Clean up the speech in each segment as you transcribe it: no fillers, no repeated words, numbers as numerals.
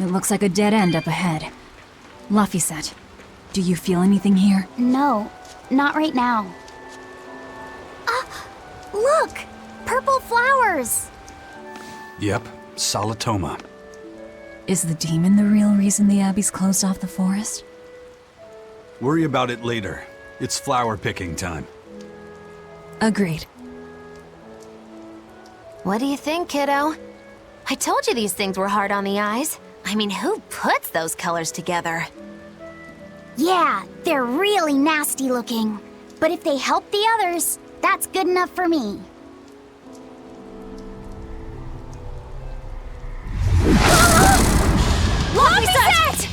It looks like a dead end up ahead. Laphicet, do you feel anything here? No, not right now. Look! Purple flowers! Yep, Solitoma. Is the demon the real reason the Abbey's closed off the forest? Worry about it later. It's flower picking time. Agreed. What do you think, kiddo? I told you these things were hard on the eyes. I mean, who puts those colors together? Yeah, they're really nasty looking. But if they help the others, that's good enough for me. Laphicet!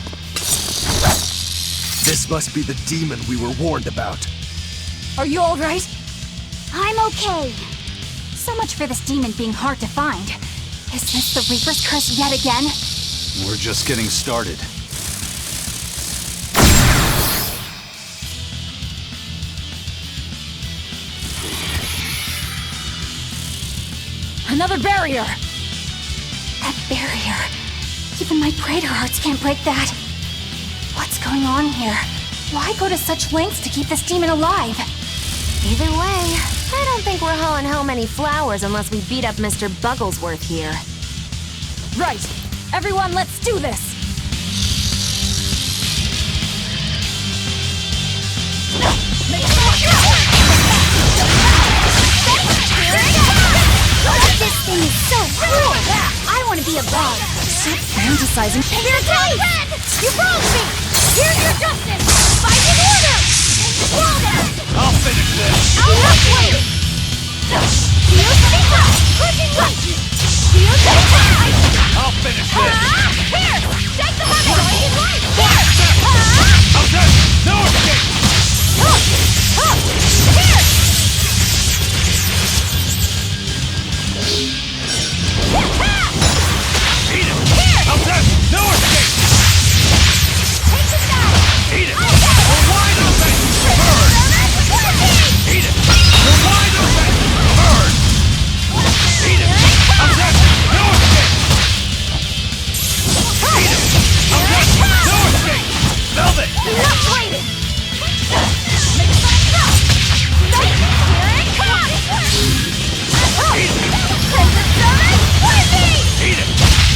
This must be the demon we were warned about. Are you alright? I'm okay. So much for this demon being hard to find. Is this the Reaper's curse yet again? We're just getting started. Another barrier! That barrier. Even my praetor hearts can't break that. What's going on here? Why go to such lengths to keep this demon alive? Either way, I don't think we're hauling home any flowers unless we beat up Mr. Bugglesworth here. Right! Everyone, let's do this! This thing is so cool! I want to be a bug! Stop fantasizing. Here it comes! You wronged me! Here's your justice! Fight in order! Wall down! I'll finish this! I'll not wait! Heel to the top! Pushing right! Heel to the top! I'll finish this! Here! Take the money! Going right! I'll just... No escape! Here! Eat it! I'll just... No escape! Take the shot! Eat it! We're wide open! Bird! Eat it! We're wide open! Bird! Eat it! I'll just... No escape! Eat it! I'll just... No escape! Velvet! Not waiting! Here it comes! Eat it! Princess Stone, with me! Eat it!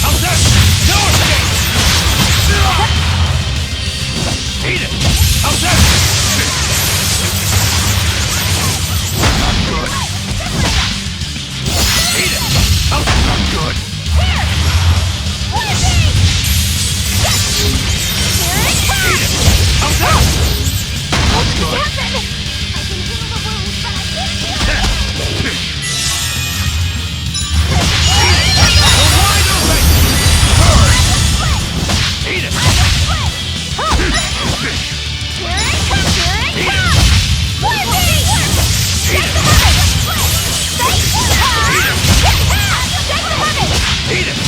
I'll just... No escape! Eat it! I'll just... Not good. Eat it! I'll... Not good. Here! With me! Here it comes! Eat it! I'll just... Not good. Listen! I can heal the wounds, but I can't heal it! We're wide open! Bird! Eat it! Here it comes! Here it comes! With me! Take the money! Take the money! Take the money! Eat it!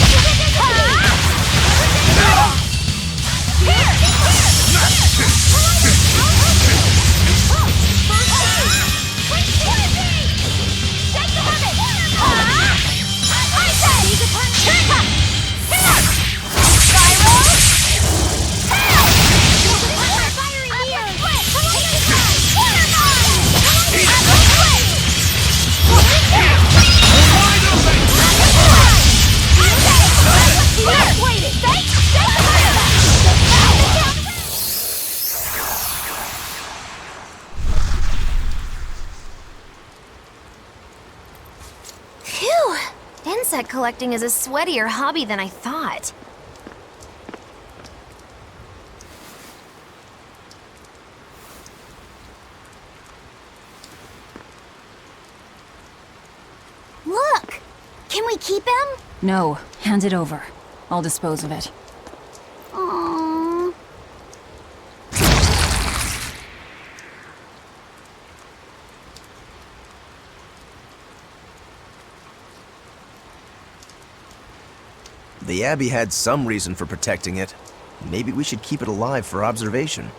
Phew! Insect collecting is a sweatier hobby than I thought. Look! Can we keep him? No, hand it over. I'll dispose of it. Aww. The Abbey had some reason for protecting it. Maybe we should keep it alive for observation.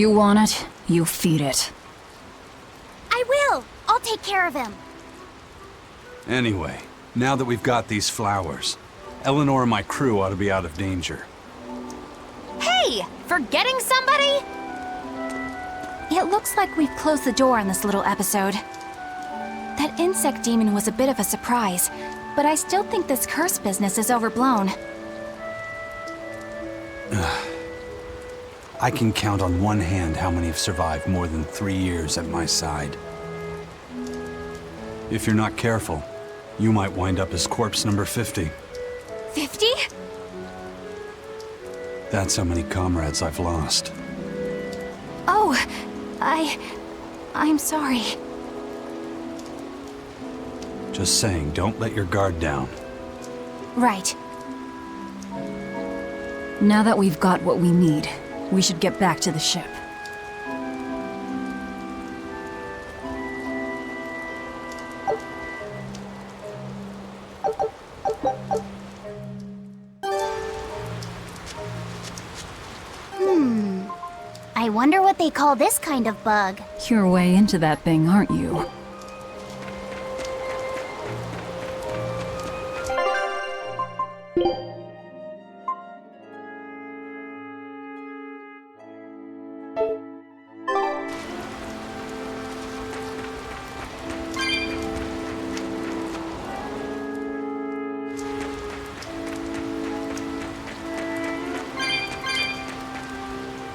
You want it, you feed it. I will! I'll take care of him. Anyway, now that we've got these flowers, Eleanor and my crew ought to be out of danger. Hey! Forgetting somebody? It looks like we've closed the door on this little episode. That insect demon was a bit of a surprise, but I still think this curse business is overblown. I can count on one hand how many have survived more than 3 years at my side. If you're not careful, you might wind up as corpse number 50. 50? That's how many comrades I've lost. Oh, I'm sorry. Just saying, don't let your guard down. Right. Now that we've got what we need, we should get back to the ship. I wonder what they call this kind of bug. You're way into that thing, aren't you?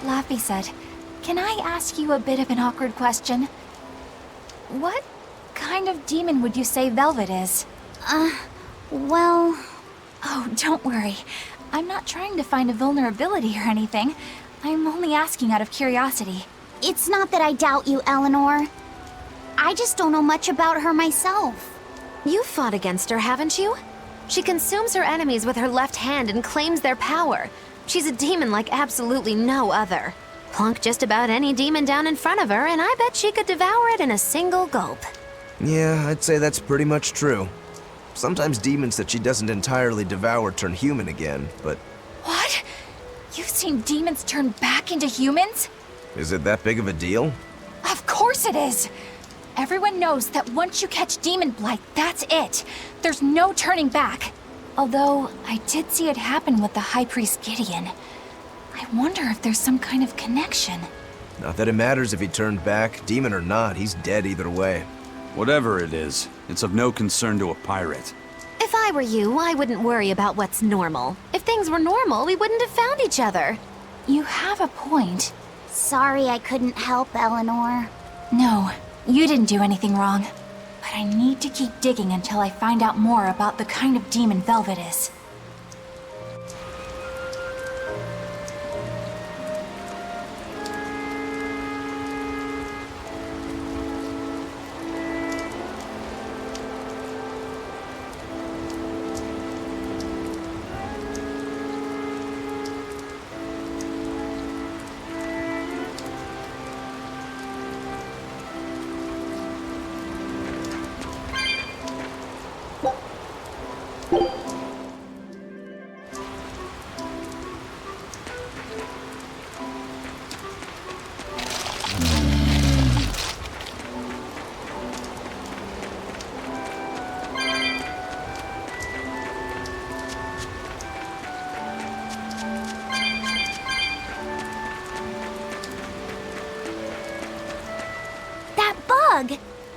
Laffy said, "Can I ask you a bit of an awkward question? What kind of demon would you say Velvet is?" Well... Oh, don't worry. I'm not trying to find a vulnerability or anything. I'm only asking out of curiosity. It's not that I doubt you, Eleanor. I just don't know much about her myself. You've fought against her, haven't you? She consumes her enemies with her left hand and claims their power. She's a demon like absolutely no other. Plunk just about any demon down in front of her, and I bet she could devour it in a single gulp. Yeah, I'd say that's pretty much true. Sometimes demons that she doesn't entirely devour turn human again, but... What? You've seen demons turn back into humans? Is it that big of a deal? Of course it is! Everyone knows that once you catch demon blight, that's it. There's no turning back. Although, I did see it happen with the High Priest Gideon. I wonder if there's some kind of connection. Not that it matters if he turned back, demon or not, he's dead either way. Whatever it is, it's of no concern to a pirate. If I were you, I wouldn't worry about what's normal. If things were normal, we wouldn't have found each other. You have a point. Sorry I couldn't help, Eleanor. No, you didn't do anything wrong. But I need to keep digging until I find out more about the kind of demon Velvet is.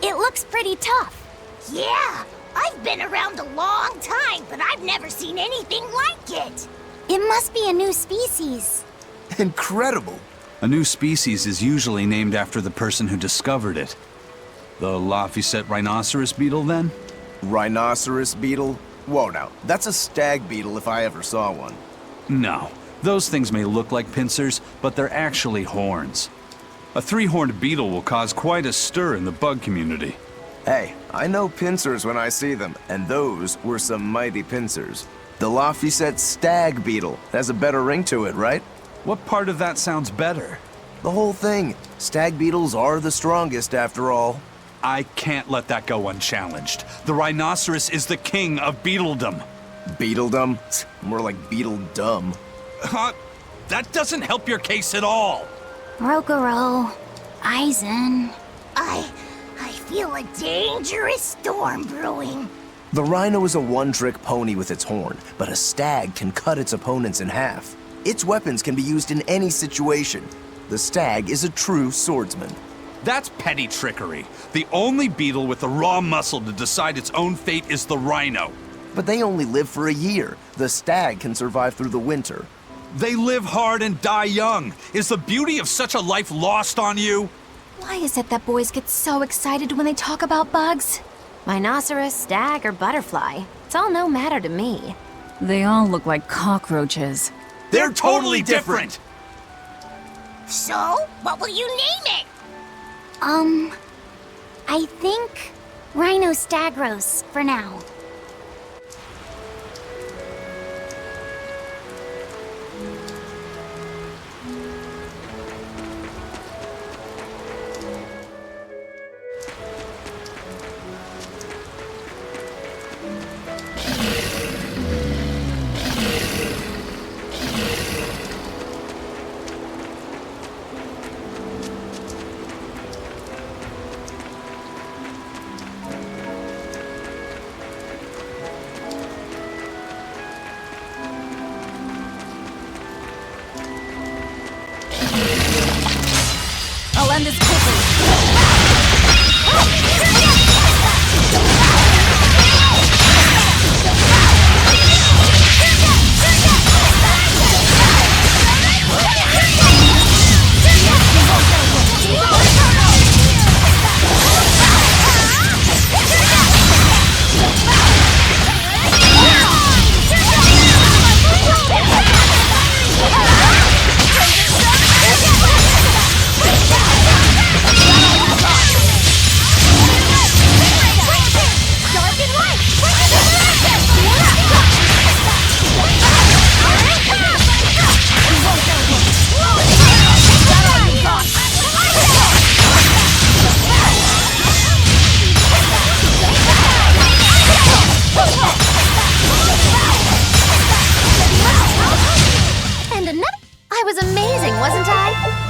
It looks pretty tough. Yeah, I've been around a long time, but I've never seen anything like it. It must be a new species. Incredible! A new species is usually named after the person who discovered it. The Laphicet rhinoceros beetle, then? Rhinoceros beetle? Whoa now, that's a stag beetle if I ever saw one. No. Those things may look like pincers, but they're actually horns. A three-horned beetle will cause quite a stir in the bug community. Hey, I know pincers when I see them, and those were some mighty pincers. The Laphicet stag beetle has a better ring to it, right? What part of that sounds better? The whole thing. Stag beetles are the strongest, after all. I can't let that go unchallenged. The rhinoceros is the king of beetledom. Beetledom? More like beetle dumb. Huh? That doesn't help your case at all. Rokuro, Aizen. I feel a dangerous storm brewing. The rhino is a one-trick pony with its horn, but a stag can cut its opponents in half. Its weapons can be used in any situation. The stag is a true swordsman. That's petty trickery. The only beetle with the raw muscle to decide its own fate is the rhino. But they only live for a year. The stag can survive through the winter. They live hard and die young. Is the beauty of such a life lost on you? Why is it that boys get so excited when they talk about bugs? Rhinoceros, stag, or butterfly. It's all no matter to me. They all look like cockroaches. They're totally different! So, what will you name it? I think Rhinostagros for now. I'll end this quickly. I was amazing, wasn't I?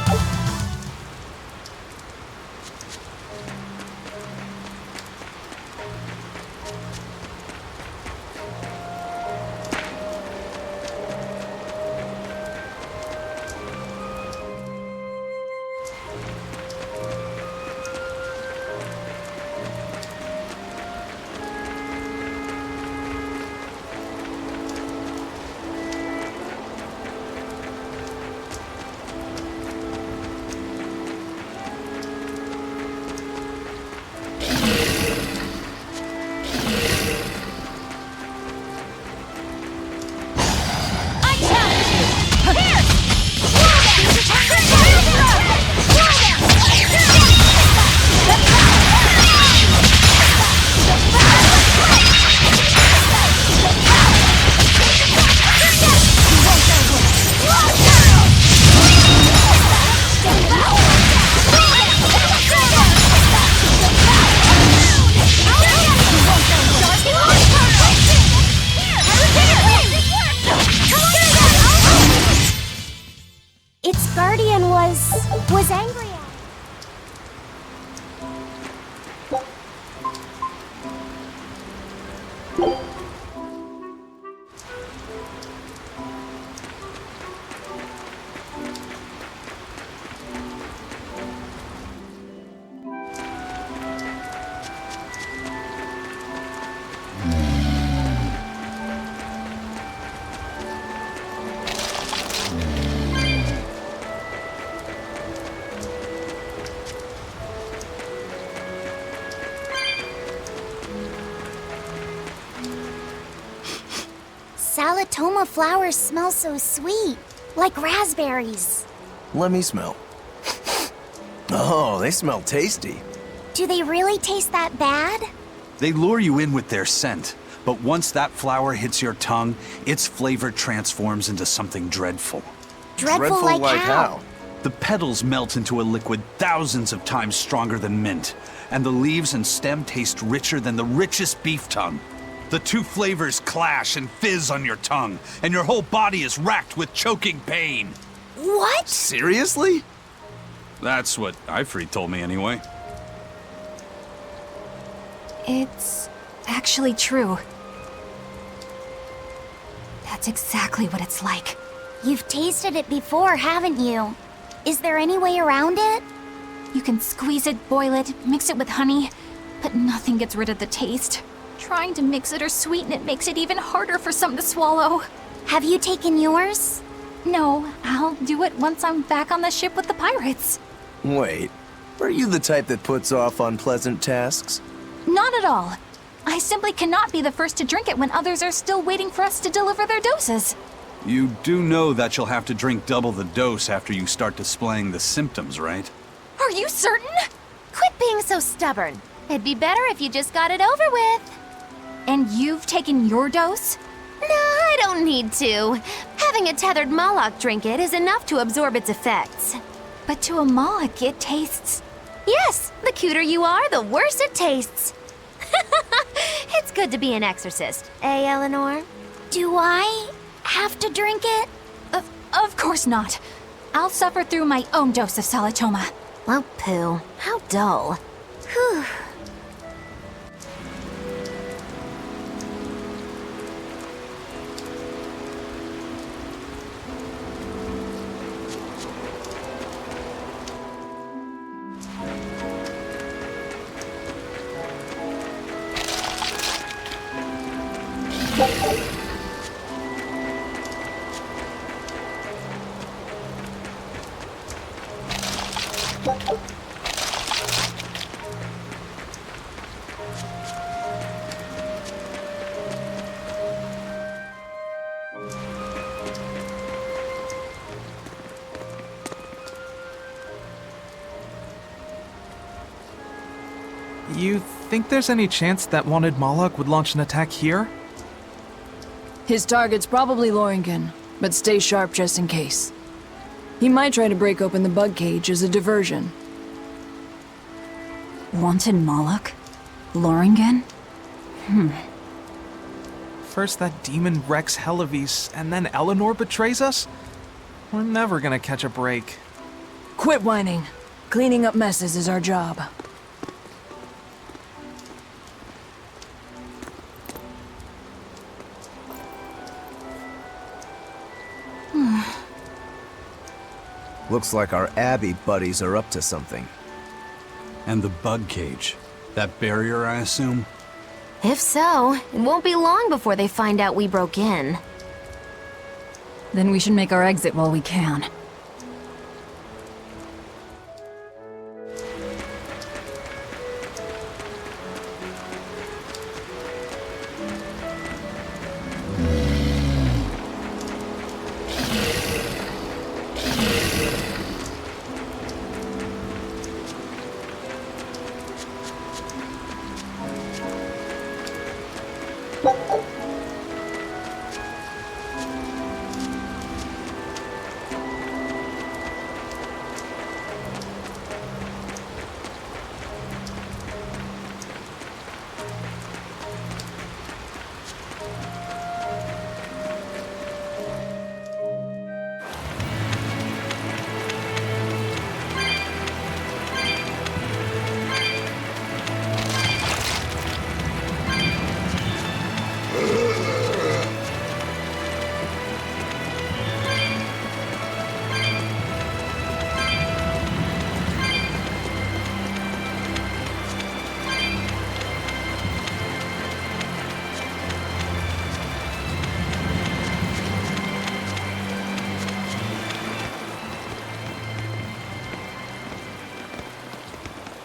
Was angry at. Salatoma flowers smell so sweet, like raspberries. Let me smell. Oh, they smell tasty. Do they really taste that bad? They lure you in with their scent, but once that flower hits your tongue, its flavor transforms into something dreadful. Dreadful like how? The petals melt into a liquid thousands of times stronger than mint, and the leaves and stem taste richer than the richest beef tongue. The two flavors clash and fizz on your tongue, and your whole body is racked with choking pain. What? Seriously? That's what Ifrit told me anyway. It's actually true. That's exactly what it's like. You've tasted it before, haven't you? Is there any way around it? You can squeeze it, boil it, mix it with honey, but nothing gets rid of the taste. Trying to mix it or sweeten it makes it even harder for some to swallow. Have you taken yours? No, I'll do it once I'm back on the ship with the pirates. Wait, are you the type that puts off unpleasant tasks? Not at all. I simply cannot be the first to drink it when others are still waiting for us to deliver their doses. You do know that you'll have to drink double the dose after you start displaying the symptoms, right? Are you certain? Quit being so stubborn. It'd be better if you just got it over with. And you've taken your dose? No, I don't need to. Having a tethered Moloch drink it is enough to absorb its effects. But to a Moloch, it tastes... Yes, the cuter you are, the worse it tastes. It's good to be an exorcist, eh, Eleanor? Do I have to drink it? Of course not. I'll suffer through my own dose of Salatoma. Oh, pooh. How dull. Whew. You think there's any chance that wanted Moloch would launch an attack here? His target's probably Loringen, but stay sharp just in case. He might try to break open the bug cage as a diversion. Wanted Moloch? Loringen? First that demon Rex Helavis, and then Eleanor betrays us? We're never gonna catch a break. Quit whining. Cleaning up messes is our job. Looks like our Abbey buddies are up to something. And the bug cage. That barrier, I assume? If so, it won't be long before they find out we broke in. Then we should make our exit while we can.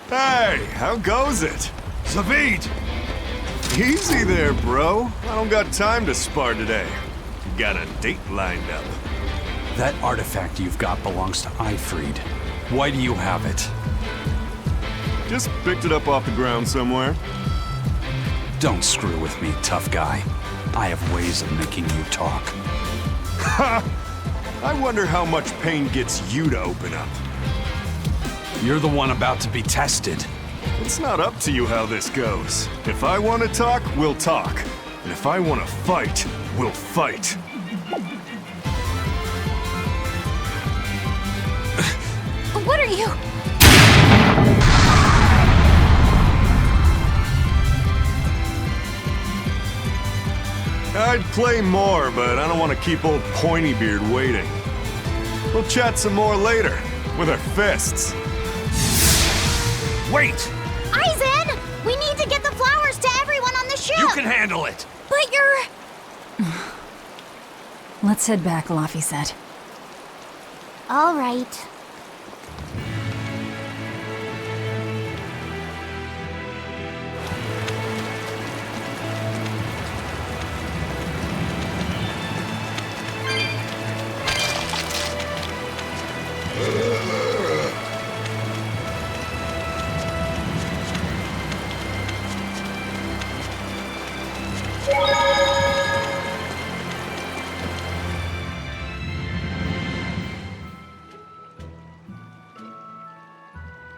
Hey, how goes it? Zavid! Easy there, bro. I don't got time to spar today. Got a date lined up. That artifact you've got belongs to Ifrit. Why do you have it? Just picked it up off the ground somewhere. Don't screw with me, tough guy. I have ways of making you talk. Ha! I wonder how much pain gets you to open up. You're the one about to be tested. It's not up to you how this goes. If I want to talk, we'll talk. And if I want to fight, we'll fight. What are you... I'd play more, but I don't want to keep old Pointybeard waiting. We'll chat some more later, with our fists. Wait! Aizen! We need to get the flowers to everyone on the ship! You can handle it! But you're... Let's head back, Laffy said. All right.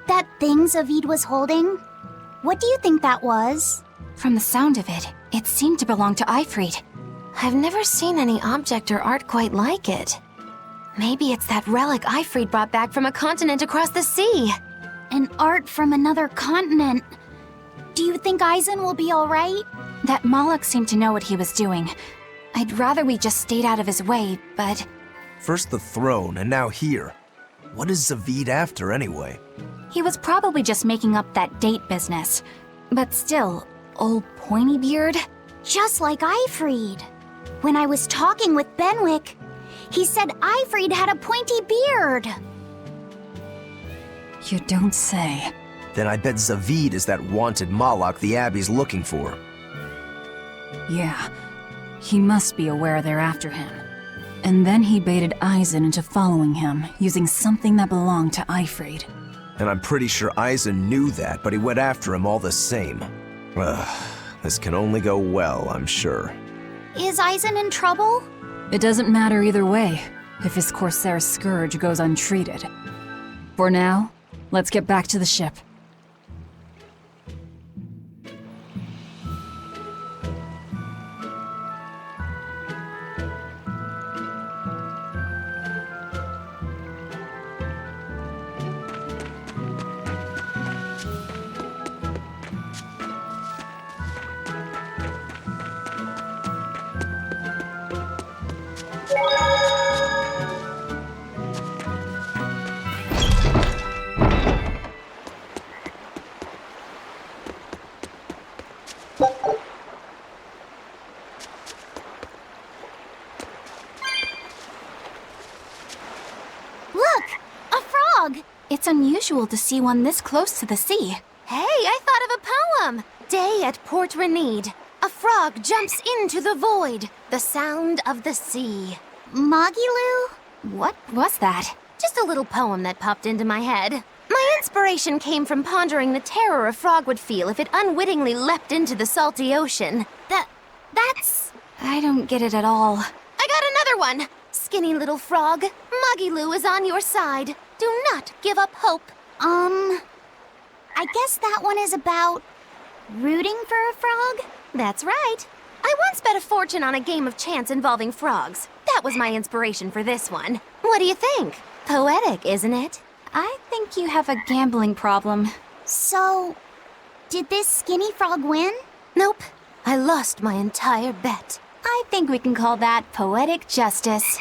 That thing Zavid was holding? What do you think that was? From the sound of it, it seemed to belong to Eifried. I've never seen any object or art quite like it. Maybe it's that relic Eifried brought back from a continent across the sea. An art from another continent. Do you think Aizen will be alright? That Moloch seemed to know what he was doing. I'd rather we just stayed out of his way, but... First the throne, and now here. What is Zavid after, anyway? He was probably just making up that date business. But still, old Pointybeard? Just like Eifried. When I was talking with Benwick, he said Eifried had a pointy beard. You don't say. Then I bet Zavid is that wanted Moloch the Abbey's looking for. Yeah, he must be aware they're after him. And then he baited Aizen into following him, using something that belonged to Eifried. And I'm pretty sure Aizen knew that, but he went after him all the same. This can only go well, I'm sure. Is Aizen in trouble? It doesn't matter either way, if his Corsair scourge goes untreated. For now, let's get back to the ship. Look! A frog! It's unusual to see one this close to the sea. Hey, I thought of a poem! Day at Port Renede. A frog jumps into the void. The sound of the sea. Magilu? What was that? Just a little poem that popped into my head. My inspiration came from pondering the terror a frog would feel if it unwittingly leapt into the salty ocean. That's... I don't get it at all. I got another one! Skinny little frog, Magilu is on your side. Do not give up hope. I guess that one is about... rooting for a frog? That's right. I once bet a fortune on a game of chance involving frogs. That was my inspiration for this one. What do you think? Poetic, isn't it? I think you have a gambling problem. So... did this skinny frog win? Nope. I lost my entire bet. I think we can call that poetic justice.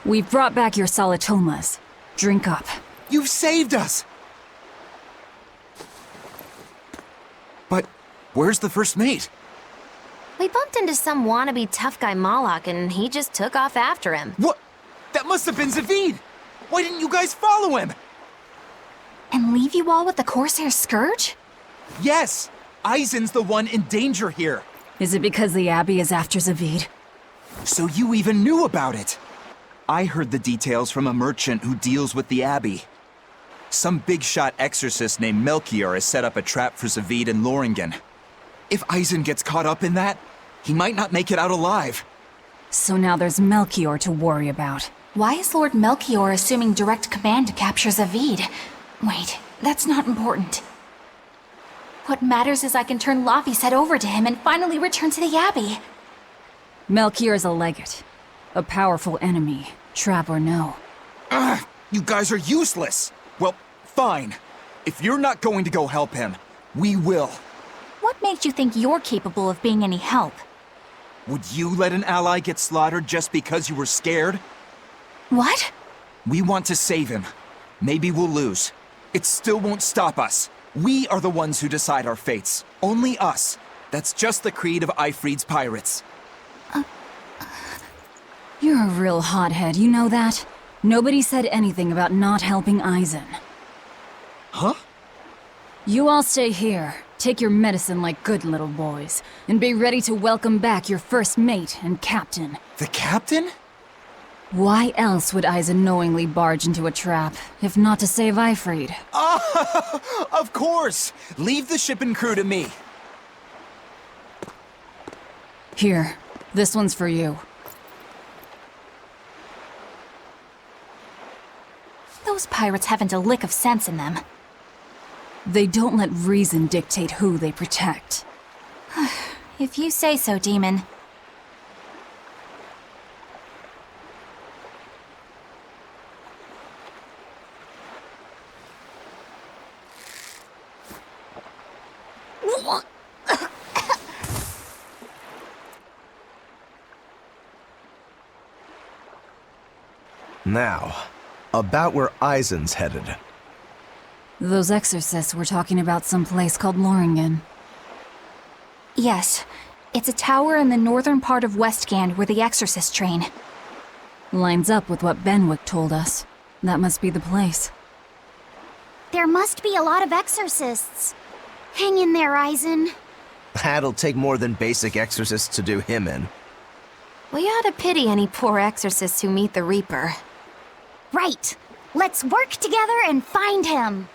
We've brought back your Salatomas. Drink up. You've saved us! But where's the first mate? We bumped into some wannabe tough guy Moloch and he just took off after him. What? That must have been Zavid! Why didn't you guys follow him? And leave you all with the Corsair Scourge? Yes! Aizen's the one in danger here. Is it because the Abbey is after Zavid? So you even knew about it? I heard the details from a merchant who deals with the Abbey. Some big-shot exorcist named Melchior has set up a trap for Zavid and Loringen. If Eisen gets caught up in that, he might not make it out alive. So now there's Melchior to worry about. Why is Lord Melchior assuming direct command to capture Zavid? Wait, that's not important. What matters is I can turn Laphicet over to him and finally return to the Abbey. Melchior is a legate. A powerful enemy, trap or no. You guys are useless! Well, fine. If you're not going to go help him, we will. What makes you think you're capable of being any help? Would you let an ally get slaughtered just because you were scared? What? We want to save him. Maybe we'll lose. It still won't stop us. We are the ones who decide our fates. Only us. That's just the creed of Eifried's pirates. You're a real hothead, you know that? Nobody said anything about not helping Eisen. Huh? You all stay here, take your medicine like good little boys, and be ready to welcome back your first mate and captain. The captain? Why else would Eisen knowingly barge into a trap, if not to save Eifried? Of course! Leave the ship and crew to me. Here, this one's for you. Those pirates haven't a lick of sense in them. They don't let reason dictate who they protect. If you say so, Demon. Now, about where Eisen's headed. Those exorcists were talking about some place called Loringen. Yes. It's a tower in the northern part of Westgand where the exorcists train. Lines up with what Benwick told us. That must be the place. There must be a lot of exorcists. Hang in there, Eisen. That'll take more than basic exorcists to do him in. We ought to pity any poor exorcists who meet the Reaper. Right. Let's work together and find him.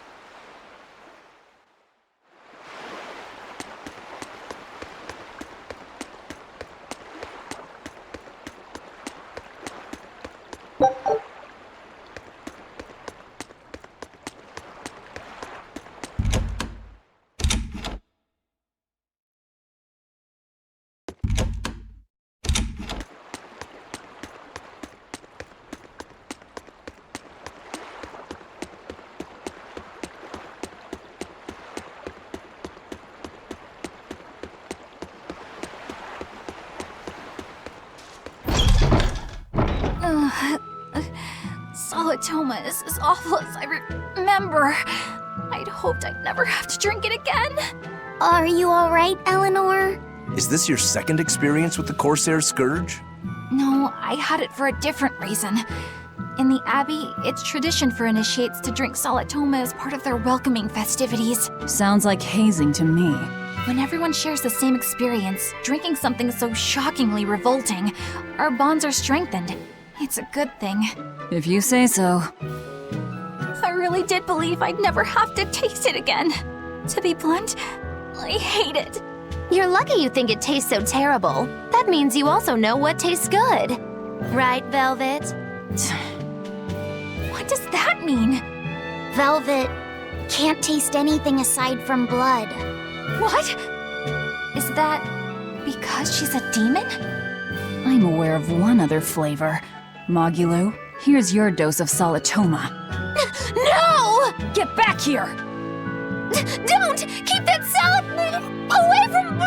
Solitoma is as awful as I remember. I'd hoped I'd never have to drink it again. Are you alright, Eleanor? Is this your second experience with the Corsair Scourge? No, I had it for a different reason. In the Abbey, it's tradition for initiates to drink Solitoma as part of their welcoming festivities. Sounds like hazing to me. When everyone shares the same experience, drinking something so shockingly revolting, our bonds are strengthened. It's a good thing. If you say so. I really did believe I'd never have to taste it again. To be blunt, I hate it. You're lucky you think it tastes so terrible. That means you also know what tastes good. Right, Velvet? What does that mean? Velvet can't taste anything aside from blood. What? Is that because she's a demon? I'm aware of one other flavor. Mogulu, here's your dose of Solitoma. No! Get back here! Don't! Keep that salad away from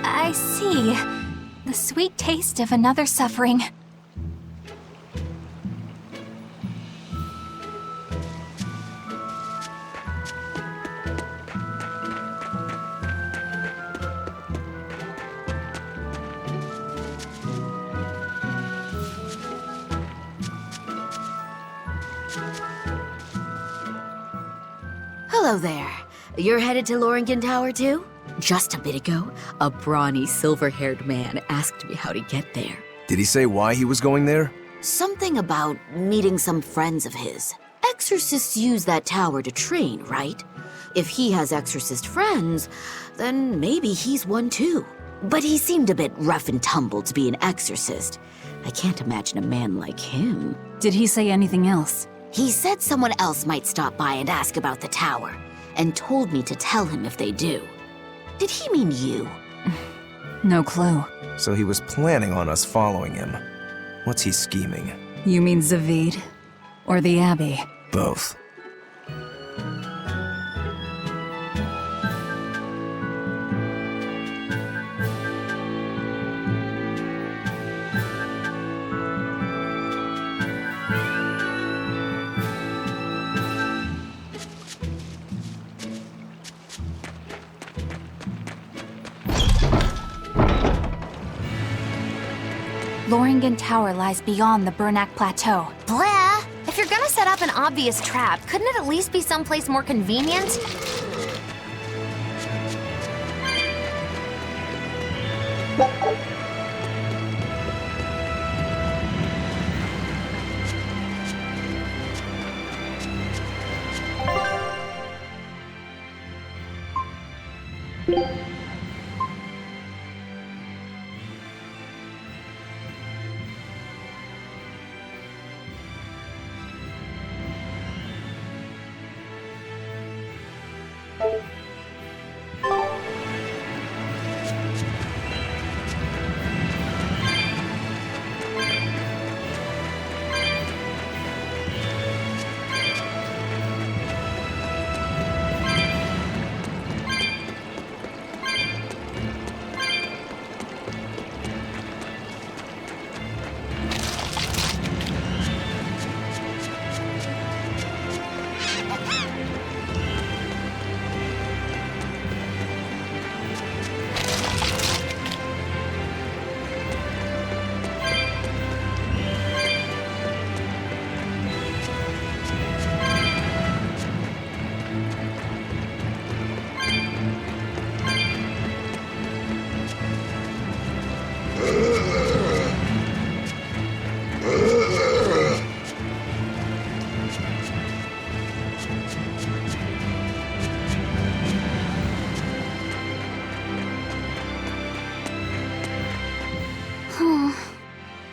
I see. The sweet taste of another suffering. Hello there. You're headed to Loringen Tower too? Just a bit ago, a brawny, silver-haired man asked me how to get there. Did he say why he was going there? Something about meeting some friends of his. Exorcists use that tower to train, right? If he has exorcist friends, then maybe he's one too. But he seemed a bit rough and tumble to be an exorcist. I can't imagine a man like him. Did he say anything else? He said someone else might stop by and ask about the tower, and told me to tell him if they do. Did he mean you? No clue. So he was planning on us following him. What's he scheming? You mean Zavid? Or the Abbey? Both. Loringen Tower lies beyond the Bernac Plateau. Blah! If you're gonna set up an obvious trap, couldn't it at least be someplace more convenient?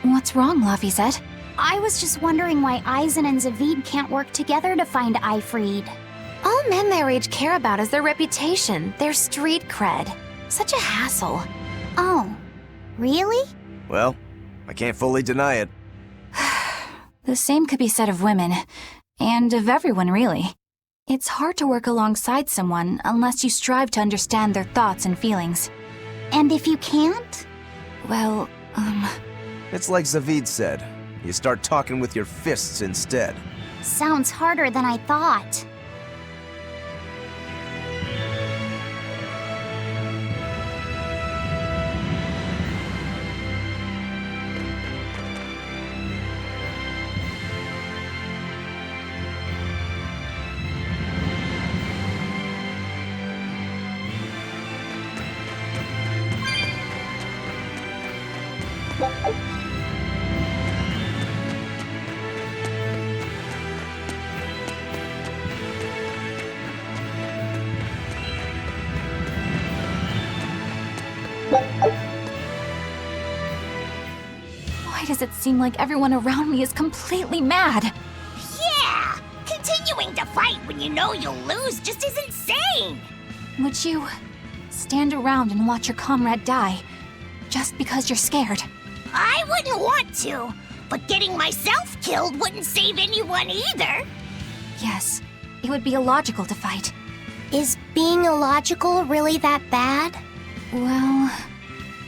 What's wrong, Laphicet? I was just wondering why Eisen and Zavid can't work together to find Eifried. All men their age care about is their reputation, their street cred. Such a hassle. Oh, really? Well, I can't fully deny it. The same could be said of women, and of everyone, really. It's hard to work alongside someone unless you strive to understand their thoughts and feelings. And if you can't? Well, It's like Zavid said. You start talking with your fists instead. Sounds harder than I thought. Why does it seem like everyone around me is completely mad? Yeah! Continuing to fight when you know you'll lose just is insane! Would you stand around and watch your comrade die just because you're scared? I wouldn't want to, but getting myself killed wouldn't save anyone either. Yes, it would be illogical to fight. Is being illogical really that bad? Well,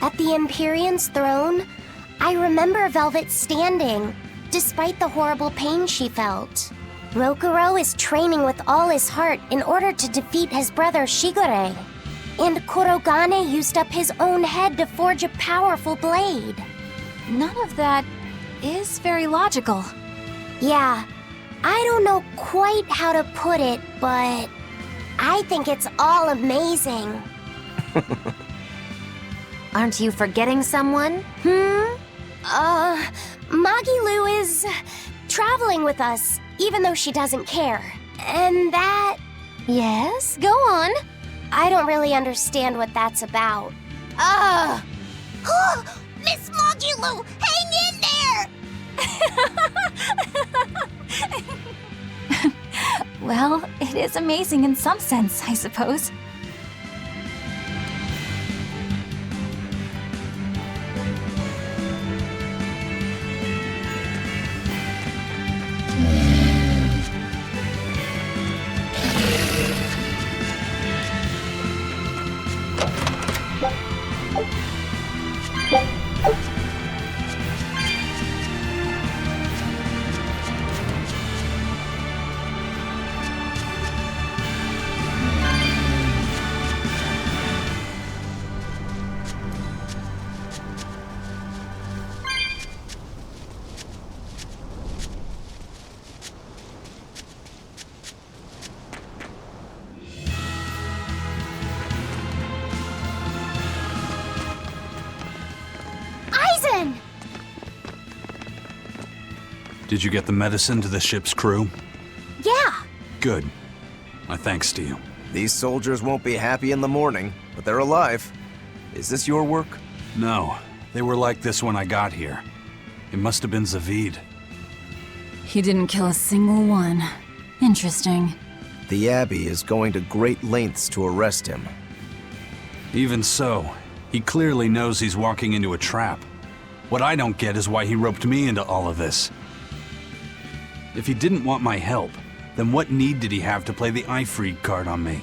At the Empyrean's throne, I remember Velvet standing, despite the horrible pain she felt. Rokuro is training with all his heart in order to defeat his brother Shigure. And Kurogane used up his own head to forge a powerful blade. none of that is very logical. Yeah, I don't know quite how to put it, but I think it's all amazing. Aren't you forgetting someone? Magilu is traveling with us, even though she doesn't care. And that... Yes, go on. I don't really understand what that's about. Miss Magilu, hang in there! Well, it is amazing in some sense, I suppose. Did you get the medicine to the ship's crew? Yeah. Good. My thanks to you. These soldiers won't be happy in the morning, but they're alive. Is this your work? No. They were like this when I got here. It must have been Zavid. He didn't kill a single one. Interesting. The Abbey is going to great lengths to arrest him. Even so, he clearly knows he's walking into a trap. What I don't get is why he roped me into all of this. If he didn't want my help, then what need did he have to play the Ifrid card on me?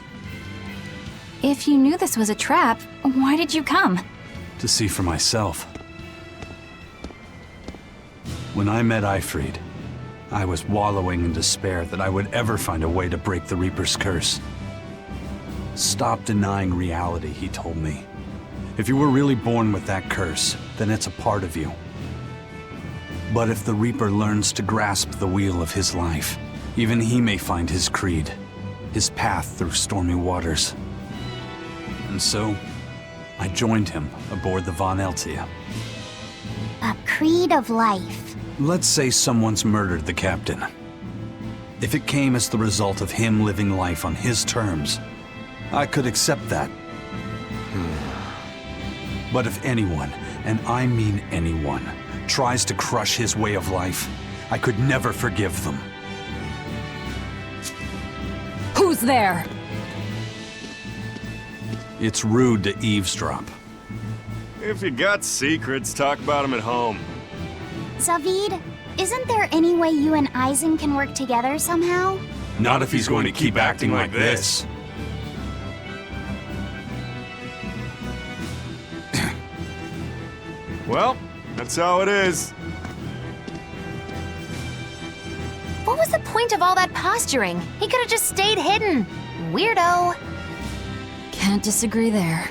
If you knew this was a trap, why did you come? To see for myself. When I met Ifrid, I was wallowing in despair that I would ever find a way to break the Reaper's curse. Stop denying reality, he told me. If you were really born with that curse, then it's a part of you. But if the Reaper learns to grasp the wheel of his life, even he may find his creed, his path through stormy waters. And so, I joined him aboard the Von Eltia. A creed of life. Let's say someone's murdered the captain. If it came as the result of him living life on his terms, I could accept that. But if anyone, and I mean anyone, tries to crush his way of life, I could never forgive them. Who's there? It's rude to eavesdrop. If you got secrets, talk about them at home. Zavid, isn't there any way you and Eisen can work together somehow? Not if he's going to keep acting like this. Well, that's how it is. What was the point of all that posturing? He could have just stayed hidden. Weirdo. Can't disagree there.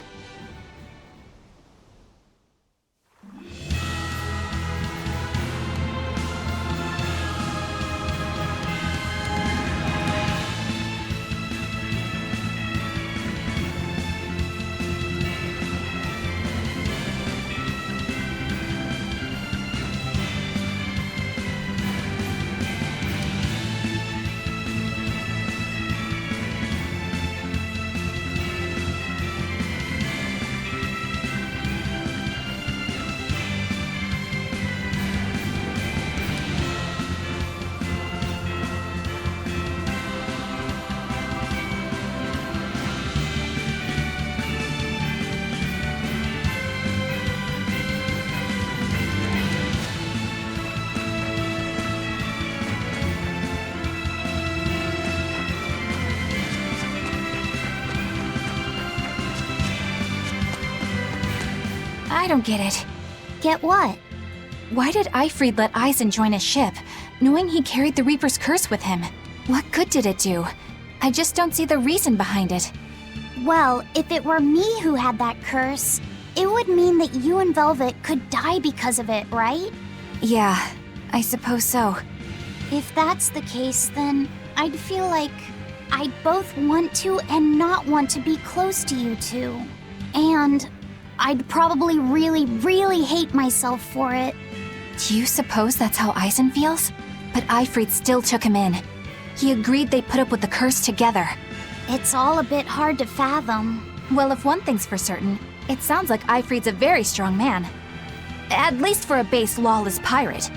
I don't get it. Get what? Why did Ifrid let Eisen join his ship, knowing he carried the Reaper's curse with him? What good did it do? I just don't see the reason behind it. Well, if it were me who had that curse, it would mean that you and Velvet could die because of it, right? Yeah, I suppose so. If that's the case, then I'd feel like I'd both want to and not want to be close to you two. And I'd probably really hate myself for it. Do you suppose that's how Eisen feels? But Eifried still took him in. He agreed they'd put up with the curse together. It's all a bit hard to fathom. Well, if one thing's for certain, it sounds like Eifried's a very strong man. At least for a base lawless pirate.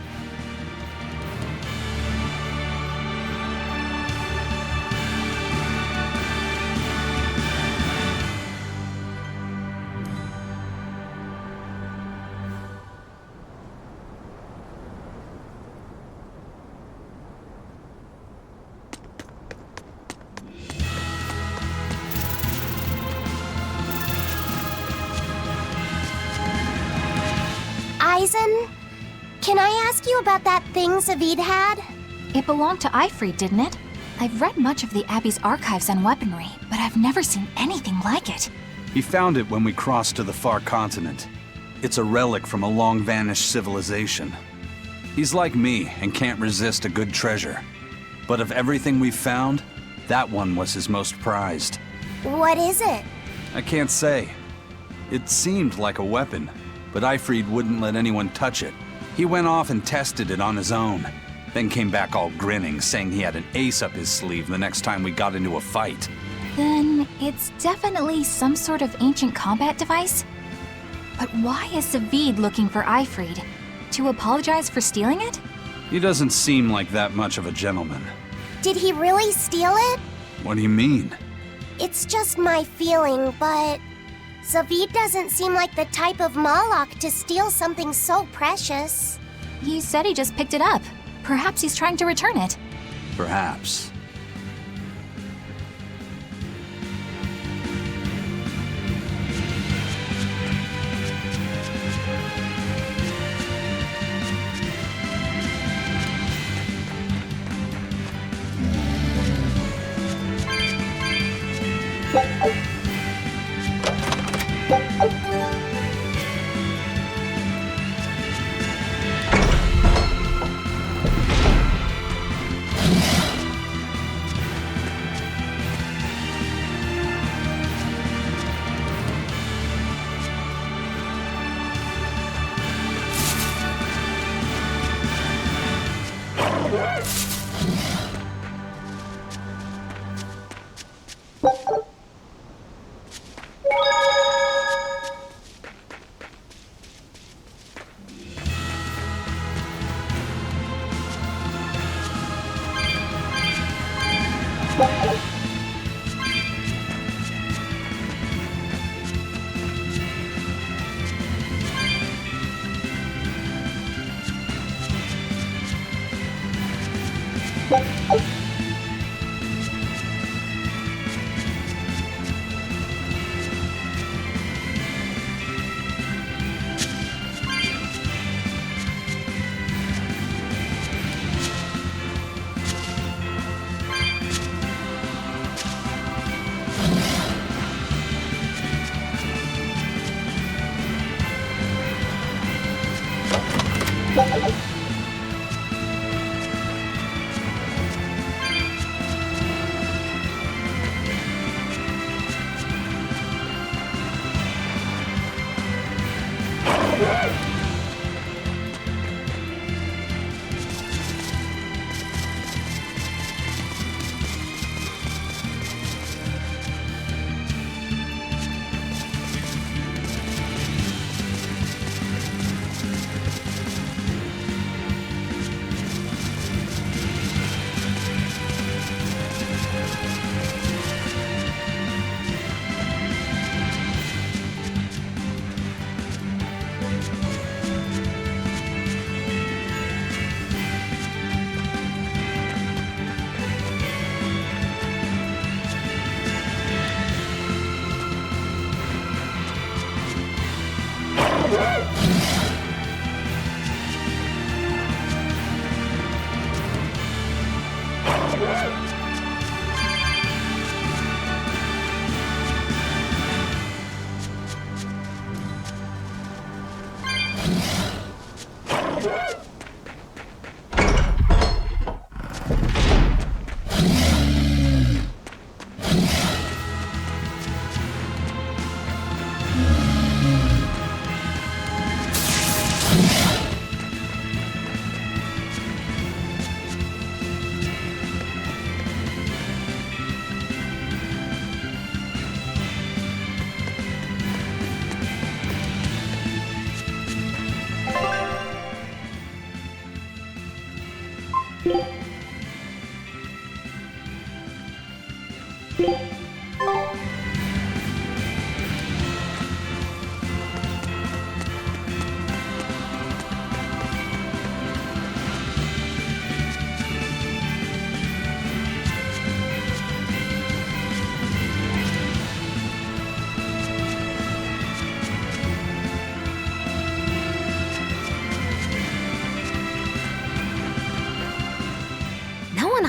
Eisen, can I ask you about that thing Zavid had? It belonged to Eifried, didn't it? I've read much of the Abbey's archives on weaponry, but I've never seen anything like it. He found it when we crossed to the far continent. It's a relic from a long-vanished civilization. He's like me and can't resist a good treasure. But of everything we've found, that one was his most prized. What is it? I can't say. It seemed like a weapon, but Eifried wouldn't let anyone touch it. He went off and tested it on his own, then came back all grinning, saying he had an ace up his sleeve the next time we got into a fight. Then it's definitely some sort of ancient combat device? But why is Zavid looking for Eifried? To apologize for stealing it? He doesn't seem like that much of a gentleman. Did he really steal it? What do you mean? It's just my feeling, but Zavid doesn't seem like the type of Malak to steal something so precious. He said he just picked it up. Perhaps he's trying to return it. Perhaps.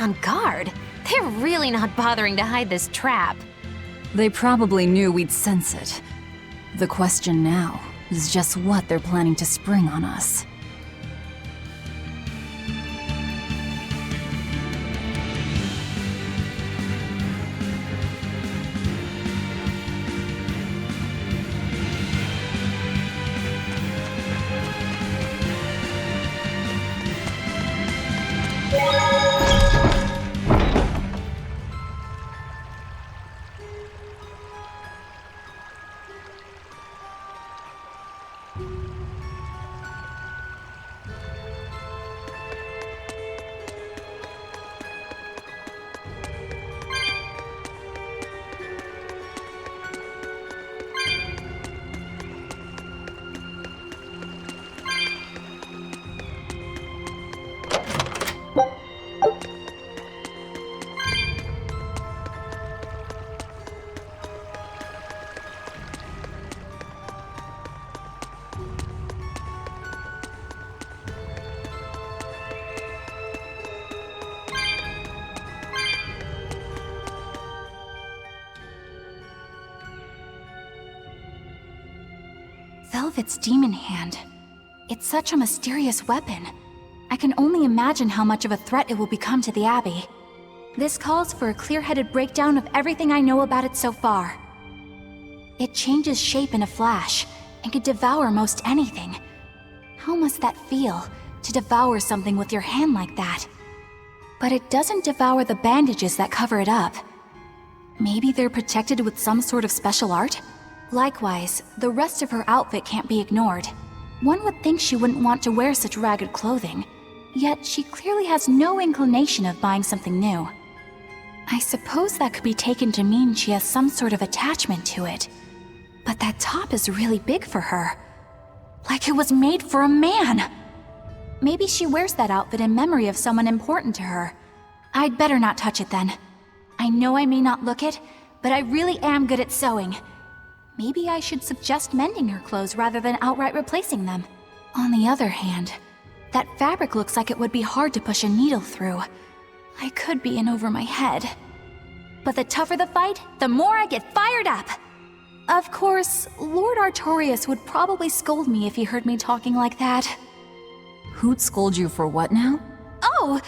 on guard. They're really not bothering to hide this trap. They probably knew we'd sense it. The question now is just what they're planning to spring on us. Velvet's demon hand. It's such a mysterious weapon. I can only imagine how much of a threat it will become to the Abbey. This calls for a clear-headed breakdown of everything I know about it so far. It changes shape in a flash, and can devour most anything. How must that feel, to devour something with your hand like that? But it doesn't devour the bandages that cover it up. Maybe they're protected with some sort of special art? Likewise, the rest of her outfit can't be ignored. One would think she wouldn't want to wear such ragged clothing, yet she clearly has no inclination of buying something new. I suppose that could be taken to mean she has some sort of attachment to it. But that top is really big for her. Like it was made for a man! Maybe she wears that outfit in memory of someone important to her. I'd better not touch it then. I know I may not look it, but I really am good at sewing. Maybe I should suggest mending her clothes rather than outright replacing them. On the other hand, that fabric looks like it would be hard to push a needle through. I could be in over my head. But the tougher the fight, the more I get fired up! Of course, Lord Artorius would probably scold me if he heard me talking like that. Who'd scold you for what now? Oh,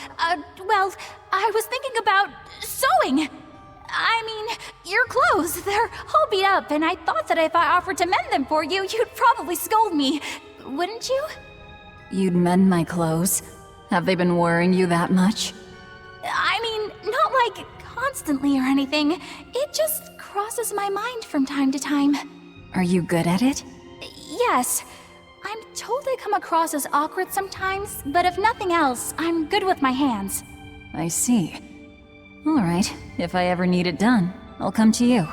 well, I was thinking about sewing! I mean, your clothes, they're all beat up, and I thought that if I offered to mend them for you, you'd probably scold me. Wouldn't you? You'd mend my clothes? Have they been worrying you that much? I mean, not like constantly or anything. It just crosses my mind from time to time. Are you good at it? Yes. I'm told I come across as awkward sometimes, but if nothing else, I'm good with my hands. I see. All right, if I ever need it done, I'll come to you.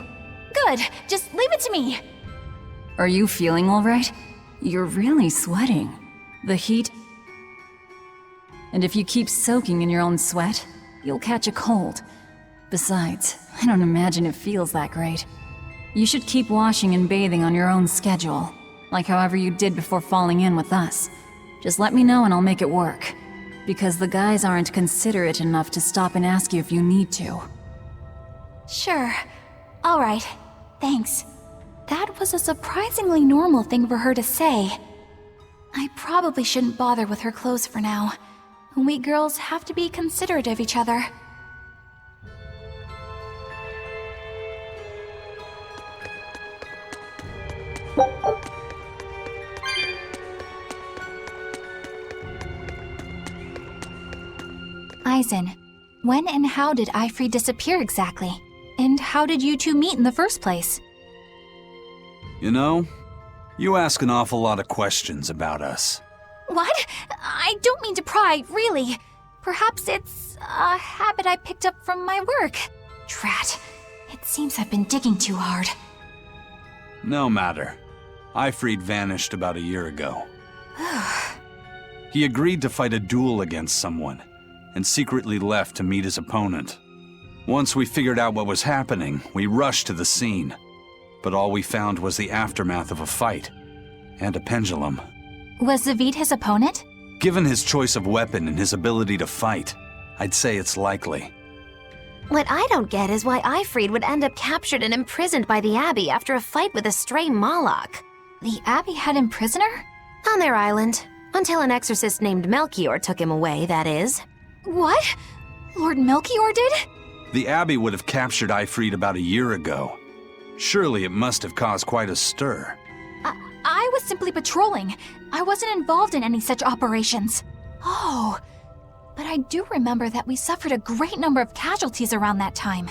Good, just leave it to me. Are you feeling all right? You're really sweating. The heat... And if you keep soaking in your own sweat, you'll catch a cold. Besides, I don't imagine it feels that great. You should keep washing and bathing on your own schedule, like however you did before falling in with us. Just let me know and I'll make it work. Because the guys aren't considerate enough to stop and ask you if you need to. Sure. All right. Thanks. That was a surprisingly normal thing for her to say. I probably shouldn't bother with her clothes for now. We girls have to be considerate of each other. Eisen, when and how did Eifried disappear exactly? And how did you two meet in the first place? You know, you ask an awful lot of questions about us. What? I don't mean to pry, really. Perhaps it's a habit I picked up from my work. Drat. It seems I've been digging too hard. No matter. Eifried vanished about a year ago. He agreed to fight a duel against someone, and secretly left to meet his opponent. Once we figured out what was happening, we rushed to the scene. But all we found was the aftermath of a fight, and a pendulum. Was Zavid his opponent? Given his choice of weapon and his ability to fight, I'd say it's likely. What I don't get is why Ifrid would end up captured and imprisoned by the Abbey after a fight with a stray Moloch. The Abbey had him prisoner? On their island. Until an exorcist named Melchior took him away, that is. What? Lord Melchior did? The Abbey would have captured Ifrid about a year ago. Surely it must have caused quite a stir. I was simply patrolling. I wasn't involved in any such operations. Oh, but I do remember that we suffered a great number of casualties around that time.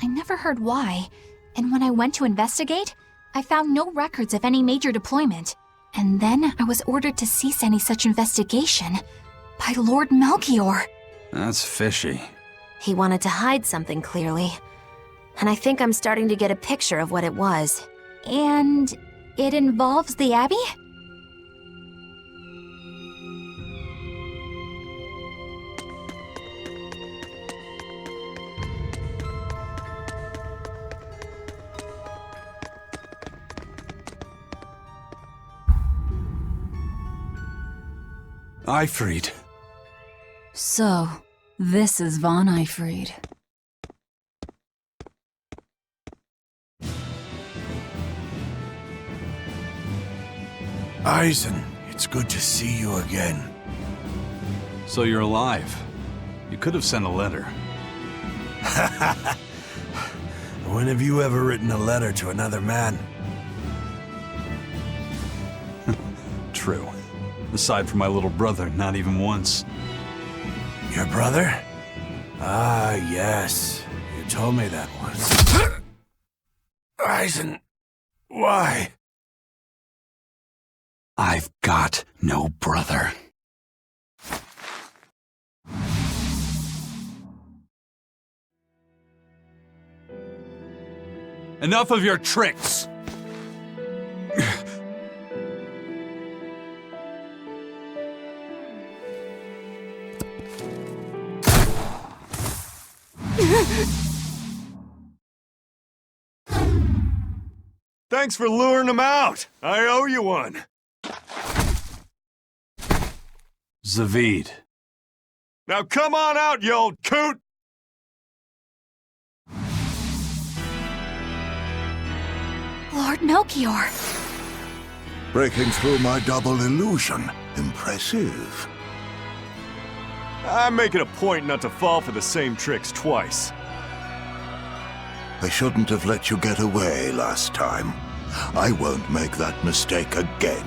I never heard why, and when I went to investigate, I found no records of any major deployment. And then I was ordered to cease any such investigation by Lord Melchior. That's fishy. He wanted to hide something, clearly. And I think I'm starting to get a picture of what it was. And it involves the Abbey? Ifrid. So, this is Von Ifrid. Eisen, it's good to see you again. So you're alive. You could have sent a letter. When have you ever written a letter to another man? True. Aside from my little brother, not even once. Your brother? Ah, yes. You told me that once. Eisen, why? I've got no brother. Enough of your tricks! Thanks for luring him out. I owe you one. Zavid. Now come on out, you old coot! Lord Melchior. Breaking through my double illusion. Impressive. I'm making a point not to fall for the same tricks twice. I shouldn't have let you get away last time. I won't make that mistake again.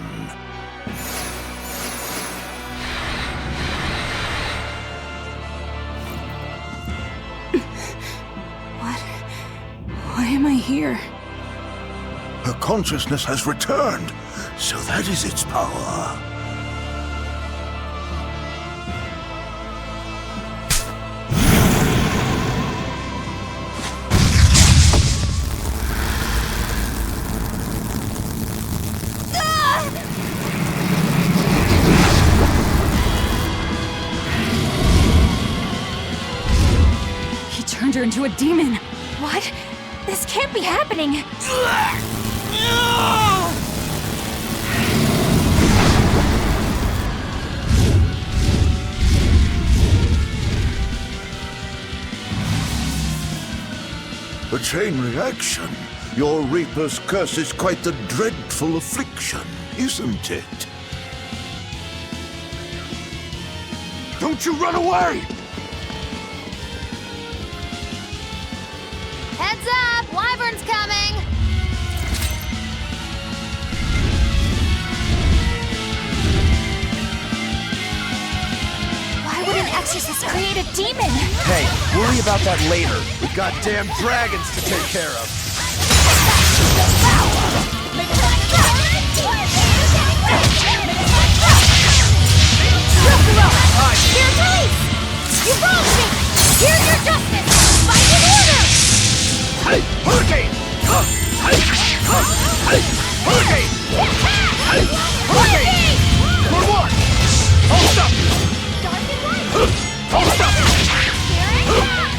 Why am I here? Her consciousness has returned, so that is its power. He turned her into a demon. What? This can't be happening. A chain reaction. Your Reaper's curse is quite the dreadful affliction, isn't it? Don't you run away! Heads up! Wyvern's coming! Why would an exorcist create a demon? Hey, worry about that later. We've got damn dragons to take care of. Here it is! You wronged me! Here's your justice! Fight in order! Hurricane! Hurricane! Hurricane! For one! Hold up! Dark and light! Hold up! Here it comes!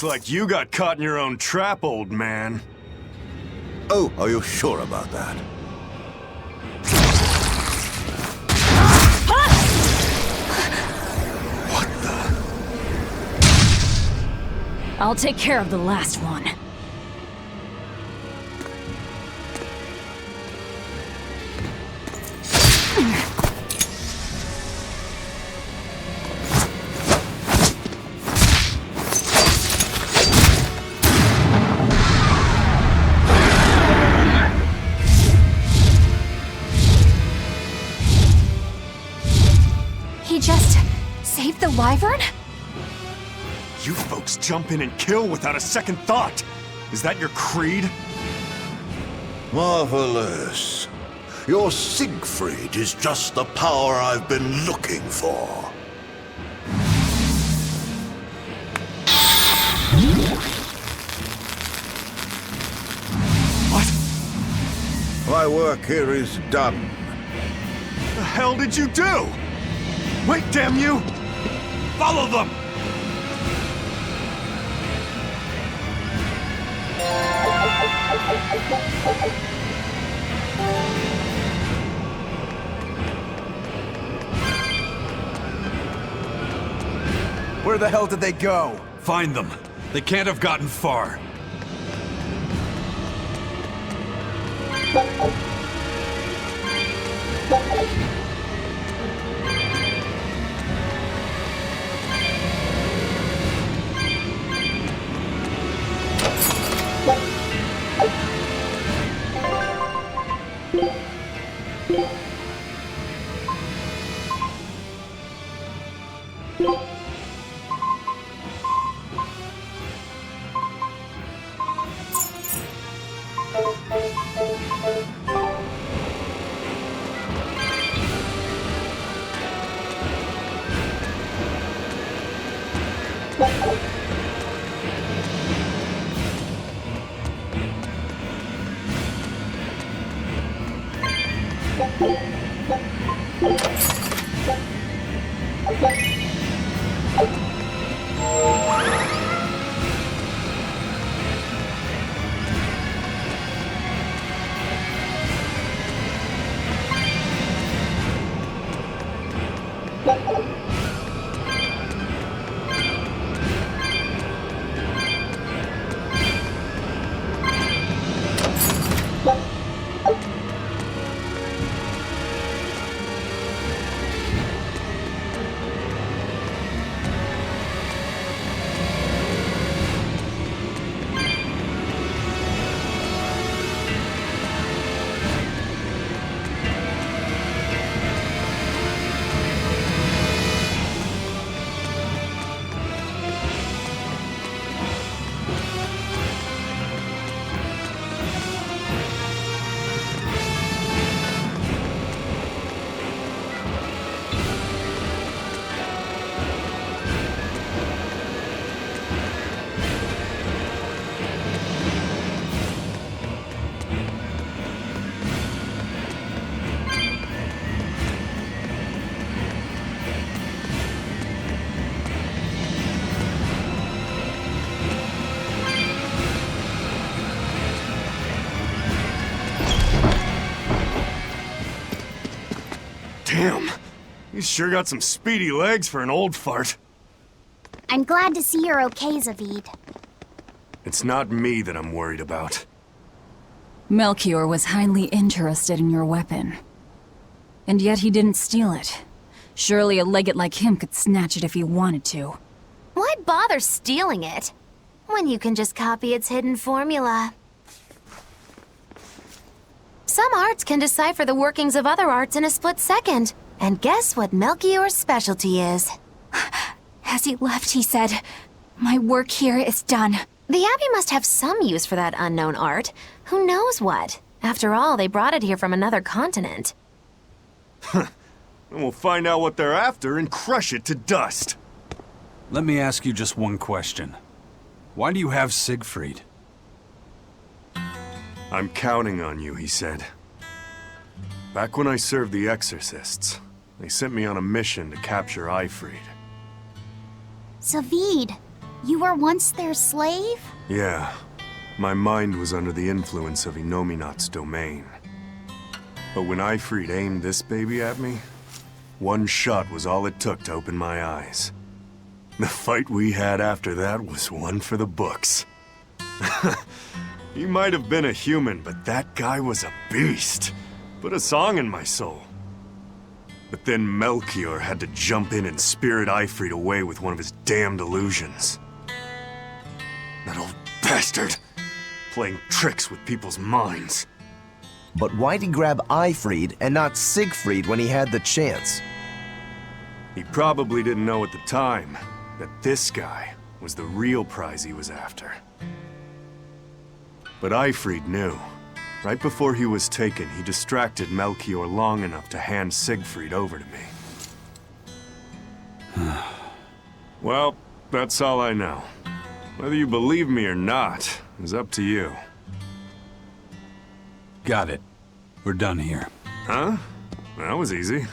Looks like you got caught in your own trap, old man. Oh, are you sure about that? I'll take care of the last one. He just saved the wyvern? You folks jump in and kill without a second thought. Is that your creed? Marvelous. Your Siegfried is just the power I've been looking for. What? My work here is done. The hell did you do? Wait, damn you! Follow them! Where the hell did they go? Find them. They can't have gotten far. Damn. You sure got some speedy legs for an old fart. I'm glad to see you're okay, Zavid. It's not me that I'm worried about. Melchior was highly interested in your weapon. And yet he didn't steal it. Surely a legate like him could snatch it if he wanted to. Why bother stealing it when you can just copy its hidden formula? Some arts can decipher the workings of other arts in a split second. And guess what Melchior's specialty is? As he left, he said, "My work here is done." The Abbey must have some use for that unknown art. Who knows what? After all, they brought it here from another continent. Then we'll find out what they're after and crush it to dust. Let me ask you just one question. Why do you have Siegfried? I'm counting on you, he said. Back when I served the Exorcists, they sent me on a mission to capture Eifried. Zavid, You were once their slave? Yeah. My mind was under the influence of Inominat's domain. But when Ifrit aimed this baby at me, one shot was all it took to open my eyes. The fight we had after that was one for the books. He might have been a human, but that guy was a beast. Put a song in my soul. But then Melchior had to jump in and spirit Ifrit away with one of his damned illusions. That old bastard! Playing tricks with people's minds. But why'd he grab Ifrit and not Siegfried when he had the chance? He probably didn't know at the time that this guy was the real prize he was after. But Ifrit knew. Right before he was taken, he distracted Melchior long enough to hand Siegfried over to me. Well, that's all I know. Whether you believe me or not is up to you. Got it. We're done here. Huh? That was easy.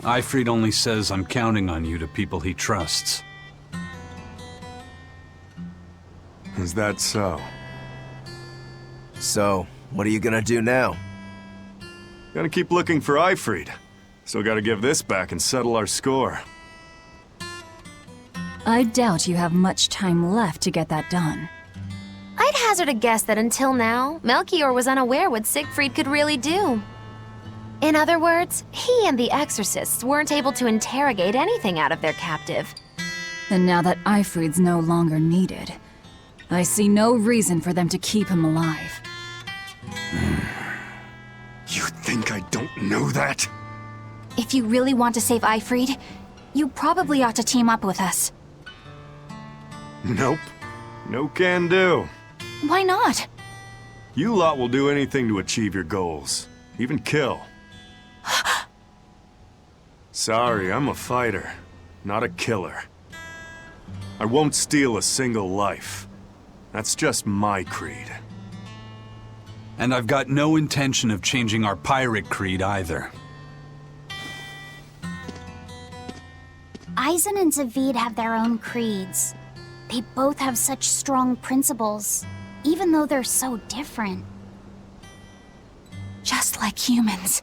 Ifrit only says I'm counting on you to people he trusts. Is that so? So, what are you gonna do now? Gotta keep looking for Ifrit. Still gotta give this back and settle our score. I doubt you have much time left to get that done. I'd hazard a guess that until now, Melchior was unaware what Siegfried could really do. In other words, he and the exorcists weren't able to interrogate anything out of their captive. And now that Ifrit's no longer needed, I see no reason for them to keep him alive. You think I don't know that? If you really want to save Ifrit, you probably ought to team up with us. Nope. No can do. Why not? You lot will do anything to achieve your goals. Even kill. Sorry, I'm a fighter, not a killer. I won't steal a single life. That's just my creed. And I've got no intention of changing our pirate creed either. Eisen and Zavid have their own creeds. They both have such strong principles, even though they're so different. Just like humans.